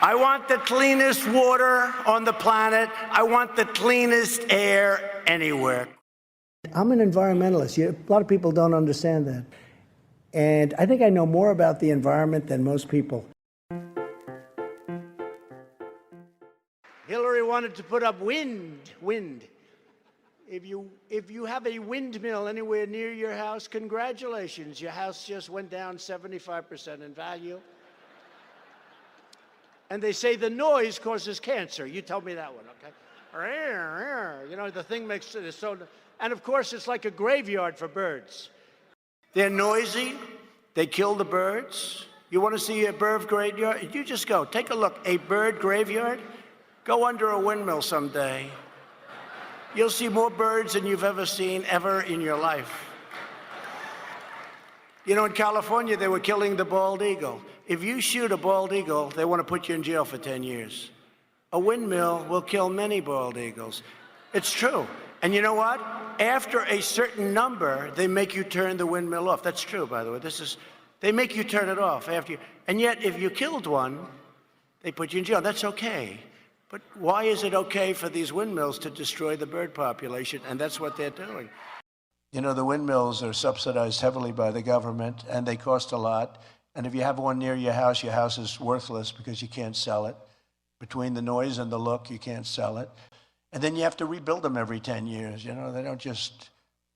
I want the cleanest water on the planet. I want the cleanest air anywhere. I'm an environmentalist. A lot of people don't understand that. And I think I know more about the environment than most people. Hillary wanted to put up wind. If you have a windmill anywhere near your house, congratulations. Your house just went down 75% in value. And they say the noise causes cancer. You told me that one, okay? You know, the thing makes it so... And of course, it's like a graveyard for birds. They're noisy. They kill the birds. You want to see a bird graveyard? You just go. Take a look. A bird graveyard? Go under a windmill someday. You'll see more birds than you've ever seen ever in your life. You know, in California, they were killing the bald eagle. If you shoot a bald eagle, they want to put you in jail for 10 years. A windmill will kill many bald eagles. It's true. And you know what? After a certain number, they make you turn the windmill off. That's true, by the way. They make you turn it off after you. And yet, if you killed one, they put you in jail. That's okay. But why is it okay for these windmills to destroy the bird population? And that's what they're doing. You know, the windmills are subsidized heavily by the government, and they cost a lot. And if you have one near your house is worthless because you can't sell it. Between the noise and the look, you can't sell it. And then you have to rebuild them every 10 years. You know, they don't just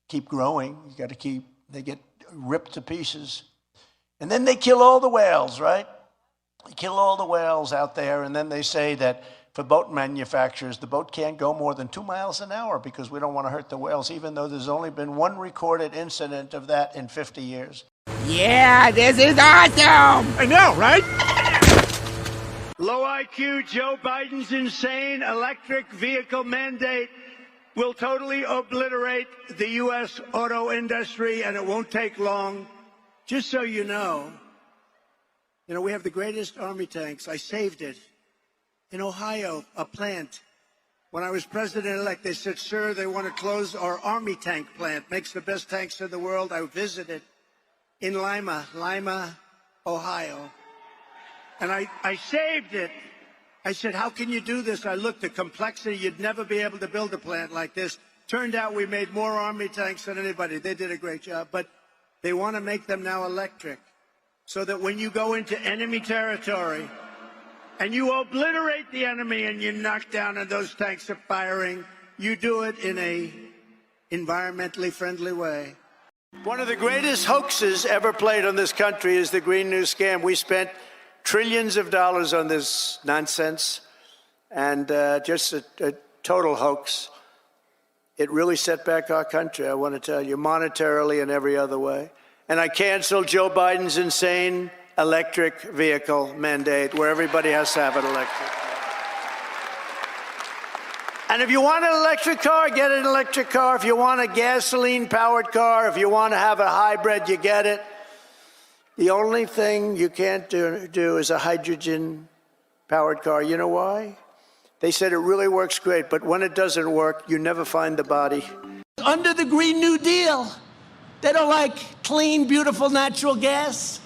keep growing. You got to they get ripped to pieces. And then they kill all the whales, right? They kill all the whales out there, and then they say that for boat manufacturers, the boat can't go more than 2 miles an hour because we don't want to hurt the whales, even though there's only been one recorded incident of that in 50 years. Yeah, this is awesome! I know, right? Low IQ Joe Biden's insane electric vehicle mandate will totally obliterate the U.S. auto industry, and it won't take long. Just so you know, we have the greatest army tanks. I saved it. In Ohio, a plant. When I was president-elect, they said, sir, they want to close our army tank plant. Makes the best tanks in the world. I visited in Lima, Ohio. And I saved it. I said, how can you do this? I looked, the complexity, you'd never be able to build a plant like this. Turned out we made more army tanks than anybody. They did a great job. But they want to make them now electric so that when you go into enemy territory and you obliterate the enemy and you knock down and those tanks are firing, you do it in a environmentally friendly way. One of the greatest hoaxes ever played on this country is the Green New Scam. We spent trillions of dollars on this nonsense, and just a total hoax. It really set back our country, I want to tell you, monetarily and every other way. And I canceled Joe Biden's insane electric vehicle mandate where everybody has to have an electric car. And if you want an electric car, get an electric car. If you want a gasoline-powered car, if you want to have a hybrid, you get it. The only thing you can't do is a hydrogen-powered car. You know why? They said it really works great, but when it doesn't work, you never find the body. Under the Green New Deal, they don't like clean, beautiful natural gas.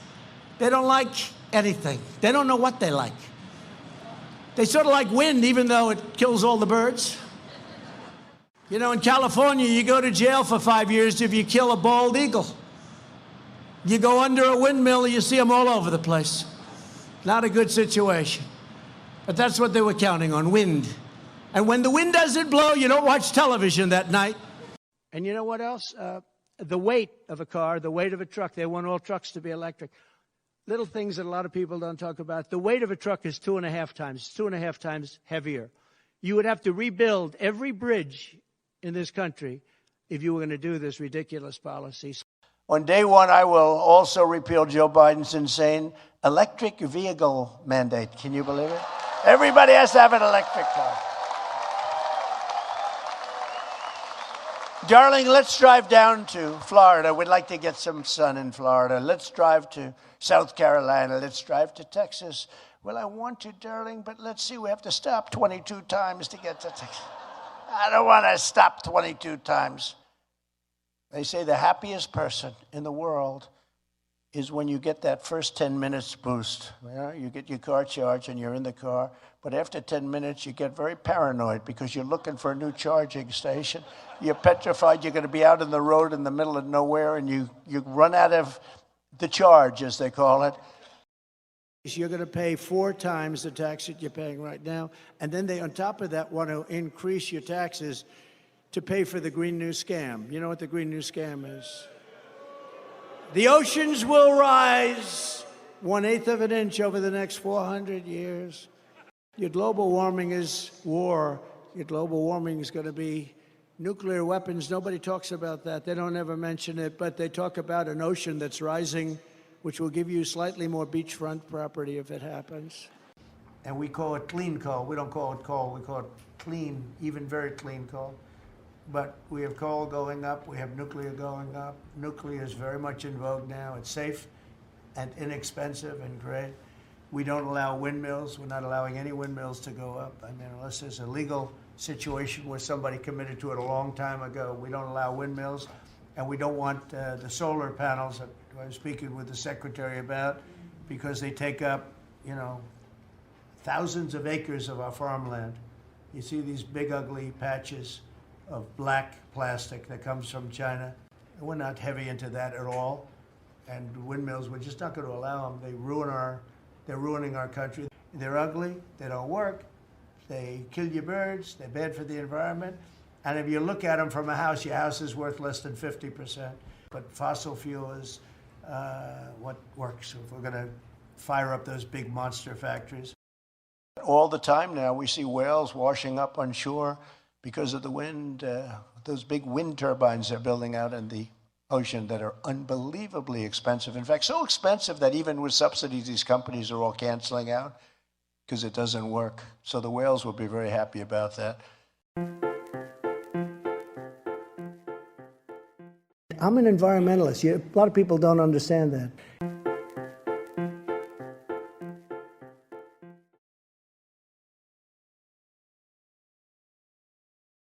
They don't like anything. They don't know what they like. They sort of like wind, even though it kills all the birds. You know, in California, you go to jail for 5 years if you kill a bald eagle. You go under a windmill, you see them all over the place. Not a good situation. But that's what they were counting on, wind. And when the wind doesn't blow, you don't watch television that night. And you know what else? The weight of a car, the weight of a truck. They want all trucks to be electric. Little things that a lot of people don't talk about. The weight of a truck is 2.5 times heavier. You would have to rebuild every bridge in this country if you were going to do this ridiculous policy. On day one, I will also repeal Joe Biden's insane electric vehicle mandate. Can you believe it? Everybody has to have an electric car. Darling, let's drive down to Florida. We'd like to get some sun in Florida. Let's drive to South Carolina. Let's drive to Texas. Well, I want to, darling, but let's see. We have to stop 22 times to get to Texas. I don't want to stop 22 times. They say the happiest person in the world is when you get that first 10 minutes boost. You get your car charged and you're in the car, but after 10 minutes you get very paranoid because you're looking for a new charging station. You're petrified you're going to be out in the road in the middle of nowhere and you run out of the charge, as they call it. You're going to pay 4 times the tax that you're paying right now, and then they, on top of that, want to increase your taxes to pay for the Green New Scam. You know what the Green New Scam is? The oceans will rise 1/8 of an inch over the next 400 years. Your global warming is war. Your global warming is going to be nuclear weapons. Nobody talks about that. They don't ever mention it, but they talk about an ocean that's rising, which will give you slightly more beachfront property if it happens. And we call it clean coal. We don't call it coal. We call it clean, even very clean coal. But we have coal going up. We have nuclear going up. Nuclear is very much in vogue now. It's safe and inexpensive and great. We don't allow windmills. We're not allowing any windmills to go up. I mean, unless there's a legal situation where somebody committed to it a long time ago, we don't allow windmills. And we don't want the solar panels that I was speaking with the secretary about, because they take up, thousands of acres of our farmland. You see these big, ugly patches of black plastic that comes from China. And we're not heavy into that at all. And windmills, we're just not going to allow them. They're ruining our country. They're ugly. They don't work. They kill your birds. They're bad for the environment. And if you look at them from a house, your house is worth less than 50%. But fossil fuel is what works if we're going to fire up those big monster factories. All the time now, we see whales washing up on shore because of the wind. Those big wind turbines they're building out in the ocean that are unbelievably expensive. In fact, so expensive that even with subsidies, these companies are all canceling out because it doesn't work. So the whales will be very happy about that. I'm an environmentalist. A lot of people don't understand that.